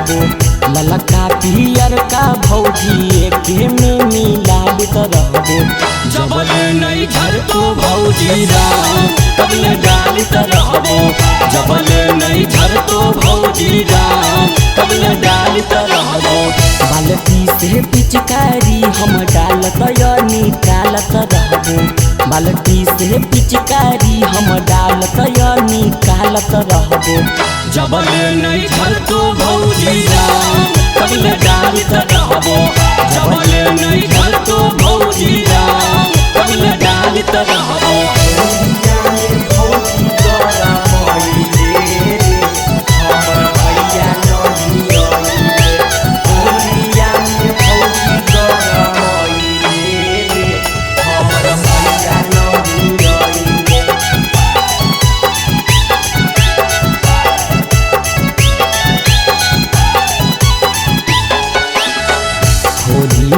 रहबो। ललका पियर का भौजी एके में मिलालित रहबो। जबल नहीं झरतो भौजी राम तबले डालित रहबो। जबल नहीं झरतो भौजी राम तबले डालित रहबो। बाल्टी से पिचकारी हम डालत या निकालत रहबो। बाल्टी से पिचकारी हम डालत या निकालत रहबो। जबल नहीं झरतो भौजी राम तबले डालित रहबो। जबल नहीं झरतो भौजी राम तबले डालित रहबो।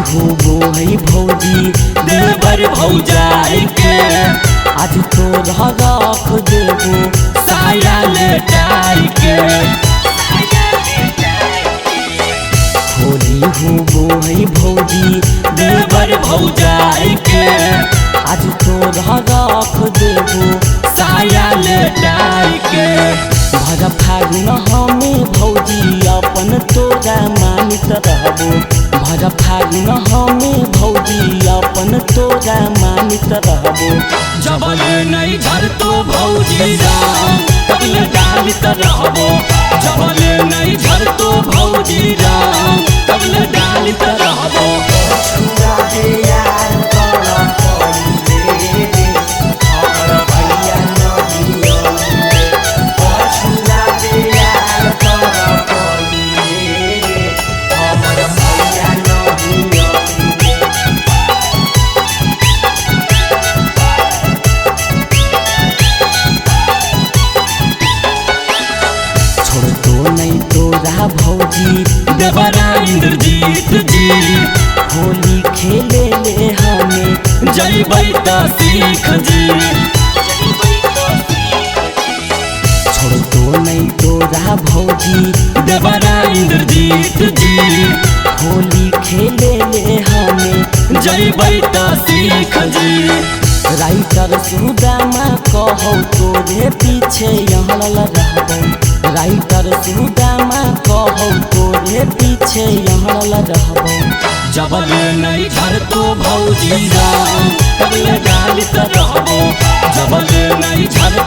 हो है भौजी देवर भौजाई के आज तो रख देबो साया लेटाई के। होली हो है भौजी देवर भौजाई के आज तो रख देबो साया लेटाई के। भर फागुन हमें भौजी अपन तोरा मानित रहबो। भर फागुन हमें भौजी अपन तोरा मानित रहबो। जबल नहीं झरतो भौजी राम तबले डालित रहबो। जबल नहीं झरतो भौजी राम तबले डालित रहबो। भौजी देवरा इंद्रजीत जी होली खेले ले हमें जइबै त सीख जी। छोड़ तो नहीं तोरा भौजी देवरा इंद्रजीत जी होली खेले ले हमें जइबै त सीख जी। राइटर सुदामा कहो तोरे पीछे यहाँ रहबो। राइटर सुदामा कहो तोरे पीछे यहाँ रहबो। जबल नहीं झरतो भौजी राम तबले डालित रहबो। जबल नहीं झरतो